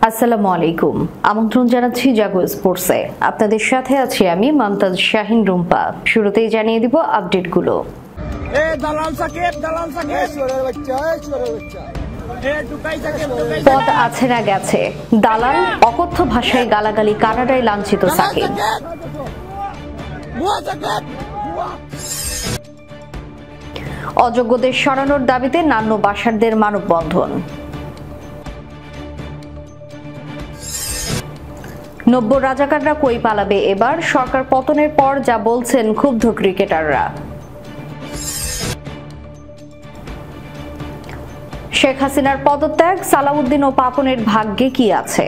আসসালামু আলাইকুম। আমন্ত্রণ জানাচ্ছি জাগো স্পোর্টসে। আপনাদের সাথে আছি আমি মমতাজ শাহিন রুম্পা। শুরুতেই জানিয়ে দিব আপডেটগুলো। পদ আছে না গেছে, দালাল অকথ্য ভাষায় গালাগালি, কানাডায় লাঞ্ছিত সাকিব। অযোগ্যদের সরানোর দাবিতে নান্য বাসারদের মানববন্ধন। 90 রাজাকাররা কই পালাবে এবার, সরকার পতনের পর যা বলছেন ক্ষুব্ধ ক্রিকেটাররা। শেখ হাসিনার পদত্যাগ, সালাউদ্দিন ও পাপনের ভাগ্যে কি আছে?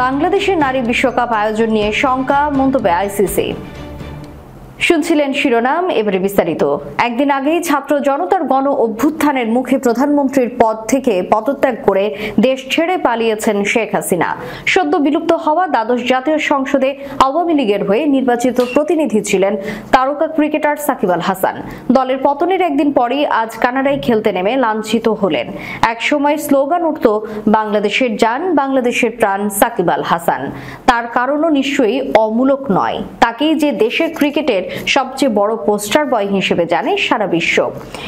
বাংলাদেশের নারী বিশ্বকাপ আয়োজন নিয়ে শঙ্কা, মন্তব্যে আইসিসি। শুনছিলেন শিরোনাম, এবারে বিস্তারিত। একদিন আগেই ছাত্র জনতার গণ অভ্যুত্থানের মুখে প্রধানমন্ত্রীর পদ থেকে পদত্যাগ করে দেশ ছেড়ে পালিয়েছেন শেখ হাসিনা। সদ্য বিলুপ্ত হওয়া দ্বাদশ জাতীয় সংসদে আওয়ামী লীগের হয়ে নির্বাচিত প্রতিনিধি ছিলেন তারকা ক্রিকেটার সাকিব আল হাসান। দলের পতনের একদিন পরেই আজ কানাডায় খেলতে নেমে লাঞ্ছিত হলেন। একসময় স্লোগান উঠত, বাংলাদেশের জান, বাংলাদেশের প্রাণ সাকিব আল হাসান। তার কারণও নিশ্চয়ই অমূলক নয়। তাকেই যে দেশের ক্রিকেটের সবচেয়ে বড় পোস্টার বয় হিসেবে জানে সারা বিশ্ব।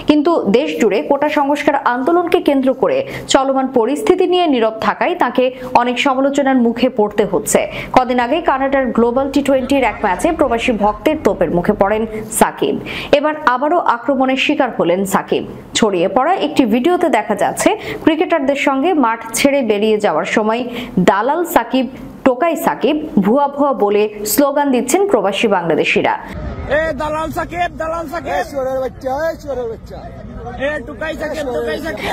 কিন্তু দেশ জুড়ে কোটা সংস্কার আন্দোলনকে কেন্দ্র করে চলমান পরিস্থিতি নিয়ে নীরব থাকায় তাকে অনেক সমালোচনার মুখে পড়তে হচ্ছে। কদিন আগে কানাডার গ্লোবাল টি20-র এক ম্যাচে প্রবাসী ভক্তের তোপের মুখে পড়েন সাকিব। এবার আবারও আক্রমণের শিকার হলেন সাকিব। ছড়িয়ে পড়া একটি ভিডিওতে দেখা যাচ্ছে ক্রিকেটারদের সঙ্গে মাঠ ছেড়ে বেরিয়ে যাওয়ার সময় দালাল সাকিব, টোকাই সাকিব, ভুয়া ভুয়া বলে স্লোগান দিচ্ছেন প্রবাসী বাংলাদেশিরা।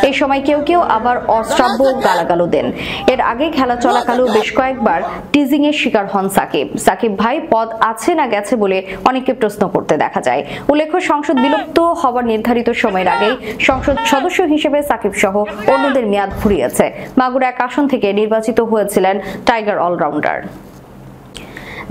এই সময় কেউ কেউ আবার অশ্রাব্য গালাগালও দেন। এর আগে খেলা চলাকালেও বেশ কয়েকবার টিজিং এর শিকার হন সাকিব। সাকিব ভাই, পদ আছে না গেছে বলে অনেকে প্রশ্ন করতে দেখা যায়। উল্লেখ্য, সংসদ বিলুপ্ত হওয়ার নির্ধারিত সময়ের আগেই সংসদ সদস্য হিসেবে সাকিব সহ অন্যদের মেয়াদ ফুরিয়েছে। মাগুরা এক আসন থেকে নির্বাচিত হয়েছিলেন টাইগার অলরাউন্ডার।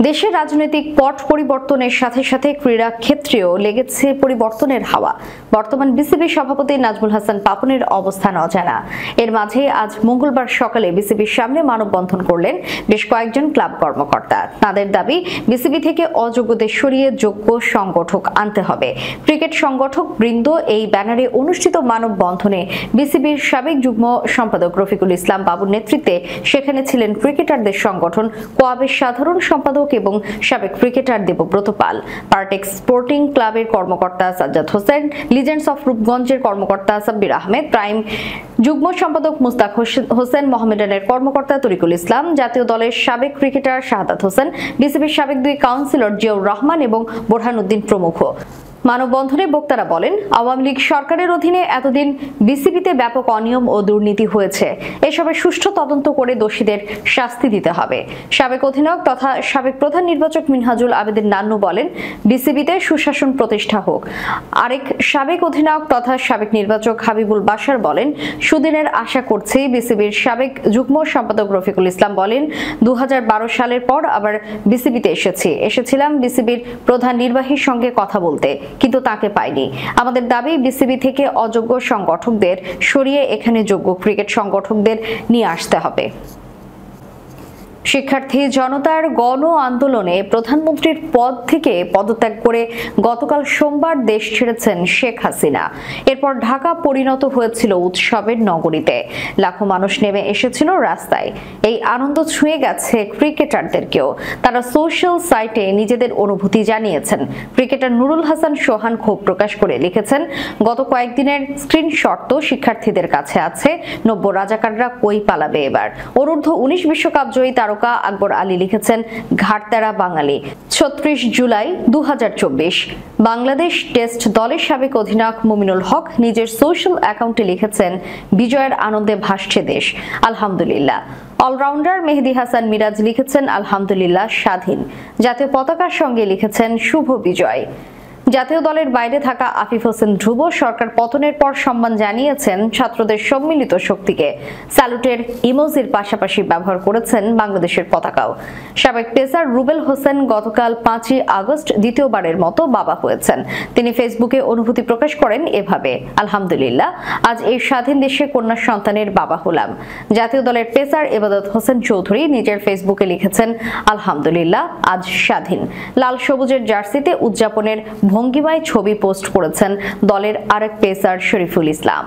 দেশের রাজনৈতিক পট পরিবর্তনের সাথে সাথে ক্রীড়া ক্ষেত্রেও লেগেছে পরিবর্তনের হাওয়া। বর্তমান বিসিবি সভাপতি নাজমুল হাসান পাপনের অবস্থান অজানা। এর মাঝে আজ মঙ্গলবার সকালে বিসিবির সামনে মানববন্ধন করলেন বেশ কয়েকজন ক্লাব কর্মকর্তা। তাদের দাবি, বিসিবি থেকে অযোগ্যদের সরিয়ে যোগ্য সংগঠক আনতে হবে। ক্রিকেট সংগঠক বৃন্দ এই ব্যানারে অনুষ্ঠিত মানববন্ধনে বিসিবির সাবেক যুগ্ম সম্পাদক রফিকুল ইসলাম বাবুর নেতৃত্বে সেখানে ছিলেন ক্রিকেটারদের সংগঠন কোয়াবের সাধারণ সম্পাদক এবং সাবেক ক্রিকেটার দেবব্রত পাল, পার্টেক্স স্পোর্টিং ক্লাবের কর্মকর্তা সাজ্জাদ হোসেন, লিজেন্ডস অফ রূপগঞ্জের কর্মকর্তা সাব্বির আহমেদ, প্রাইম যুগ্ম সম্পাদক মুস্তাক হোসেন, মোহামেডানের কর্মকর্তা তরিকুল ইসলাম, জাতীয় দলের সাবেক ক্রিকেটার শাহাদাত হোসেন, বিসিবির সাবেক 2 কাউন্সিলর জিয়াউর রহমান এবং বোরহানউদ্দিন প্রমুখ। মানববন্ধনে বক্তারা বলেন, আওয়ামী লীগ সরকারের অধীনে এতদিন বিসিবিতে ব্যাপক অনিয়ম ও দুর্নীতি হয়েছে। এসবের সুষ্ঠু তদন্ত করে দোষীদের শাস্তি দিতে হবে। সাবেক অধিনায়ক তথা সাবেক প্রধান নির্বাচক মিনহাজুল আবেদিন নান্নু বলেন, বিসিবিতে সুশাসন প্রতিষ্ঠা হোক। আরেক সাবেক অধিনায়ক তথা সাবেক নির্বাচক হাবিবুল বাশার বলেন, সুদিনের আশা করছি। বিসিবির সাবেক যুগ্ম সম্পাদক রফিকুল ইসলাম বলেন, 2012 সালের পর আবার বিসিবিতে এসেছিলাম বিসিবির প্রধান নির্বাহীর সঙ্গে কথা বলতে, কিন্তু তাকে পাইনি। আমাদের দাবি, বিসিবি থেকে অযোগ্য সংগঠকদের সরিয়ে এখানে যোগ্য ক্রিকেট সংগঠকদের নিয়ে আসতে হবে। শিক্ষার্থী জনতার গণ আন্দোলনে প্রধানমন্ত্রীর পদ থেকে পদত্যাগ করে গতকাল সোমবার দেশ ছেড়েছেন শেখ হাসিনা। এরপর ঢাকা পরিণত হয়েছিল উৎসবের নগরীতে। লাখো মানুষ নেমে এসেছিল রাস্তায়। এই আনন্দ ছুঁয়ে গেছে ক্রিকেটারদেরকেও। তারা সোশ্যাল সাইটে নিজেদের অনুভূতি জানিয়েছেন। ক্রিকেটার নুরুল হাসান সোহান ক্ষোভ প্রকাশ করে লিখেছেন, গত কয়েকদিনের স্ক্রিনশট তো শিক্ষার্থীদের কাছে আছে। 90 রাজাকাররা কই পালাবে এবার। অনূর্ধ্ব 19 বিশ্বকাপ জয়ী তারকা আকবর আলী লিখেছেন, ঘাটতেরা বাঙালি। 36 জুলাই 2024। বাংলাদেশ টেস্ট দলের সাবেক অধিনায়ক মুমিনুল হক নিজের সোশ্যাল অ্যাকাউন্টে লিখেছেন, বিজয়ের আনন্দে ভাসছে দেশ, আলহামদুলিল্লাহ। অলরাউন্ডার মেহেদী হাসান মিরাজ লিখেছেন, আলহামদুলিল্লাহ স্বাধীন। জাতীয় পতাকার সঙ্গে লিখেছেন, শুভ বিজয়। জাতীয় দলের বাইরে থাকা আফিফ হোসেন ধ্রুব সরকার পতনের পর সম্মান জানিয়েছেন ছাত্রদের সম্মিলিত শক্তিকে। স্যালুটের ইমোজির পাশাপাশি ব্যবহার করেছেন বাংলাদেশের পতাকাও। সাবেক পেসার রুবেল হোসেন গতকাল 5ই আগস্ট দ্বিতীয়বারের মতো বাবা হয়েছেন। তিনি ফেসবুকে অনুভূতি প্রকাশ করেন এভাবে, আলহামদুলিল্লাহ, আজ এই স্বাধীন দেশে কন্যা সন্তানের বাবা হলাম। জাতীয় দলের পেসার ইবাদত হোসেন চৌধুরী নিজের ফেসবুকে লিখেছেন, আলহামদুলিল্লাহ, আজ স্বাধীন। লাল সবুজের জার্সিতে উদযাপনের ভঙ্গিমায় ছবি পোস্ট করেছেন দলের আরেক পেসার শরীফুল ইসলাম।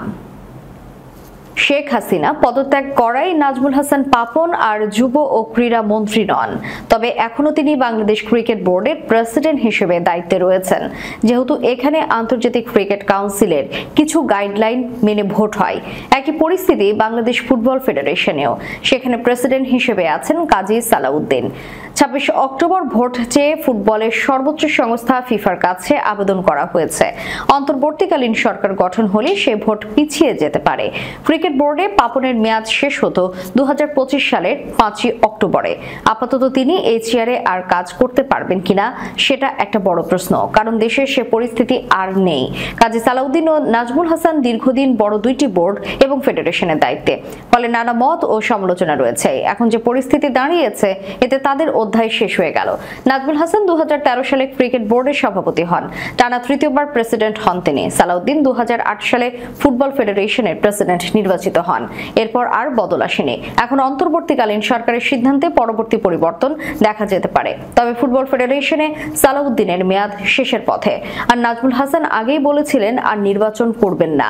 শেখ হাসিনা পদত্যাগ করায় নাজমুল হাসান পাপন আর যুব ও ক্রীড়া মন্ত্রী নন, তবে এখনো তিনি বাংলাদেশ ক্রিকেট বোর্ডের প্রেসিডেন্ট হিসেবে দায়িত্বে রয়েছেন। যেহেতু এখানে আন্তর্জাতিক ক্রিকেট কাউন্সিলের কিছু গাইডলাইন মেনে ভোট হয়, একই পরিস্থিতি বাংলাদেশ ফুটবল ফেডারেশনেও। সেখানে প্রেসিডেন্ট হিসেবে আছেন কাজী সালাউদ্দিন। 26 অক্টোবর ভোট চেয়ে ফুটবলের সর্বোচ্চ সংস্থা ফিফার কাছে আবেদন করা হয়েছে। অন্তর্বর্তীকালীন সরকার গঠন হলে সে ভোট পিছিয়ে যেতে পারে। ক্রিকেট বোর্ডে পাপনের মেয়াদ শেষ হতো 2025 সালের 5ই অক্টোবরে। আপাতত তিনি এই চেয়ারে আর কাজ করতে পারবেন কিনা সেটা একটা বড় প্রশ্ন, কারণ দেশে সে পরিস্থিতি আর নেই। কাজী সালাউদ্দিন ও নাজমুল হাসান দীর্ঘদিন বড় দুইটি বোর্ড এবং ফেডারেশনের দায়িত্বে, ফলে নানা মত ও সমালোচনা রয়েছে। এখন যে পরিস্থিতি দাঁড়িয়েছে এতে তাদের অধ্যায় শেষ হয়ে গেল। নাজমুল হাসান 2013 সালে ক্রিকেট বোর্ডের সভাপতি হন, টানা তৃতীয়বার প্রেসিডেন্ট হন তিনি। সালাউদ্দিন 2008 সালে ফুটবল ফেডারেশনের প্রেসিডেন্ট নির্বাচিত হন। এরপর আর বদল আসেনি। এখন অন্তর্বর্তীকালীন সরকারের সিদ্ধান্তে পরবর্তী পরিবর্তন দেখা যেতে পারে, তবে ফুটবল ফেডারেশনে সালাউদ্দিনের মেয়াদ শেষের পথে। আর নাজমুল হাসান আগেই বলেছিলেন আর নির্বাচন করবেন না।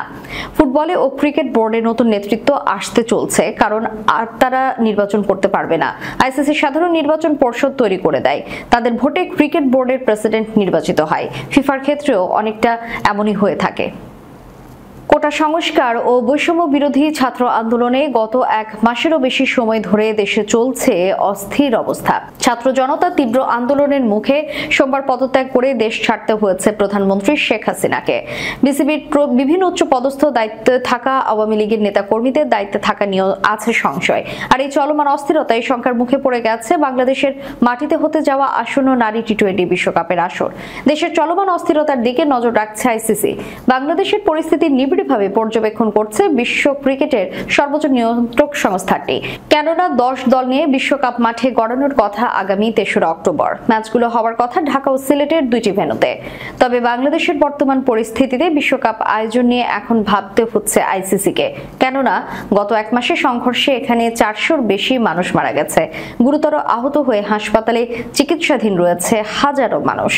ফুটবলে ও ক্রিকেট বোর্ডে নতুন নেতৃত্ব আসতে চলছে, কারণ আর তারা নির্বাচন করতে পারবে না। আইসিসি সাধারণ নির্বাচন পর্ষদ তৈরি করে দেয়, তাদের ভোটে ক্রিকেট বোর্ডের প্রেসিডেন্ট নির্বাচিত হয়। ফিফার ক্ষেত্রেও অনেকটা এমনই হয়ে থাকে। কোটা সংস্কার ও বৈষম্য বিরোধী ছাত্র আন্দোলনে গত 1 মাসেরও বেশি সময় ধরে দেশে চলছে অস্থির অবস্থা। ছাত্র জনতা তীব্র আন্দোলনের মুখে সোমবার পদত্যাগ করে দেশ ছাড়তে হয়েছে প্রধানমন্ত্রী শেখ হাসিনাকে। বিসিবির বিভিন্ন উচ্চ পদস্থ দায়িত্বে থাকা আওয়ামী লীগের নেতা কর্মীদের দায়িত্বে থাকা নিয়েও আছে সংশয়। আর এই চলমান অস্থিরতায় শঙ্কার মুখে পড়ে গেছে বাংলাদেশের মাটিতে হতে যাওয়া আসন্ন নারী টি-20 বিশ্বকাপের আসর। দেশের চলমান অস্থিরতার দিকে নজর রাখছে আইসিসি। বাংলাদেশের পরিস্থিতি ভাবে পর্যবেক্ষণ করছে বিশ্ব ক্রিকেটের সর্বোচ্চ নিয়ন্ত্রক সংস্থাটি। কেননা 10 দল নিয়ে বিশ্বকাপ মাঠে গড়ানোর কথা আগামী 3রা অক্টোবর। ম্যাচগুলো হওয়ার কথা ঢাকা ও সিলেটের 2টি ভেন্যুতে। তবে বাংলাদেশের বর্তমান পরিস্থিতিতে বিশ্বকাপ আয়োজন নিয়ে এখন ভাবতে হচ্ছে আইসিসিকে। কেননা গত 1 মাসে সংঘর্ষে এখানে 400-র বেশি মানুষ মারা গেছে। গুরুতর আহত হয়ে হাসপাতালে চিকিৎসাধীন রয়েছে হাজারো মানুষ।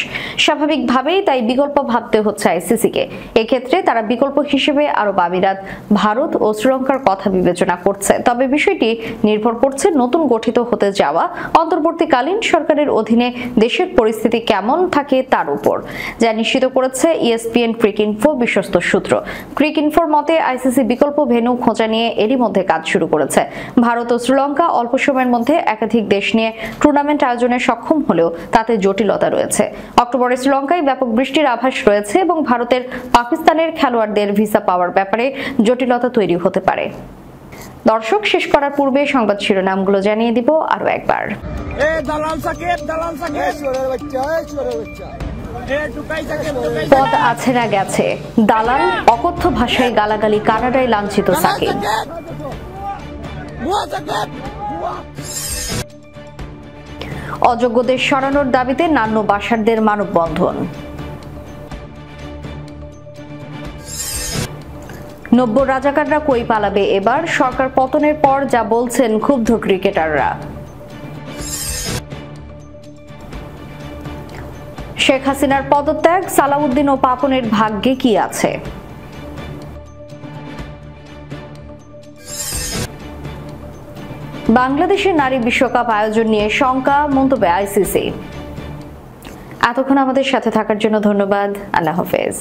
স্বাভাবিকভাবেই তাই বিকল্প ভাবতে হচ্ছে আইসিসিকে। এক্ষেত্রে তারা বিকল্প হিসেবে আরব আমিরাত, ভারত ও শ্রীলঙ্কার কথা বিবেচনা করছে। তবে বিষয়টি নির্ভর করছে নতুন গঠিত হতে যাওয়া অন্তর্বর্তীকালীন সরকারের অধীনে দেশের পরিস্থিতি কেমন থাকে তার উপর, যা নিশ্চিত করেছে ESPN ক্রিকইনফো বিশ্বস্ত সূত্র। ক্রিকইনফোর মতে আইসিসি বিকল্প ভেন্যু খোঁজা নিয়ে এরই মধ্যে কাজ শুরু করেছে। ভারত ও শ্রীলঙ্কা অল্প সময়ের মধ্যে একাধিক দেশ নিয়ে টুর্নামেন্ট আয়োজনে সক্ষম হলেও তাতে জটিলতা রয়েছে। অক্টোবরে শ্রীলঙ্কায় ব্যাপক বৃষ্টির আভাস রয়েছে এবং ভারতের পাকিস্তানের খেলোয়াড়দের ভিসা পাওয়ার ব্যাপারে জটিলতা তৈরি হতে পারে। দর্শক, শেষ করার পূর্বে সংবাদ শিরোনামগুলো জানিয়ে দিব আরো একবার। পদ আছে না গেছে, দালাল, অকথ্য ভাষায় গালাগালি, কানাডায় লাঞ্ছিত সাকিব। অযোগ্যদের সরানোর দাবিতে নান্নু বাসারদের মানববন্ধন। নব্য রাজাকাররা কই পালাবে এবার, সরকার পতনের পর যা বলছেন ক্ষুব্ধ ক্রিকেটাররা। শেখ হাসিনার পদত্যাগ, সালাউদ্দিন ও পাপনের ভাগ্যে কি আছে? বাংলাদেশের নারী বিশ্বকাপ আয়োজন নিয়ে শঙ্কা, মন্তব্য আইসিসি। এতক্ষণ আমাদের সাথে থাকার জন্য ধন্যবাদ। আল্লাহ হাফেজ।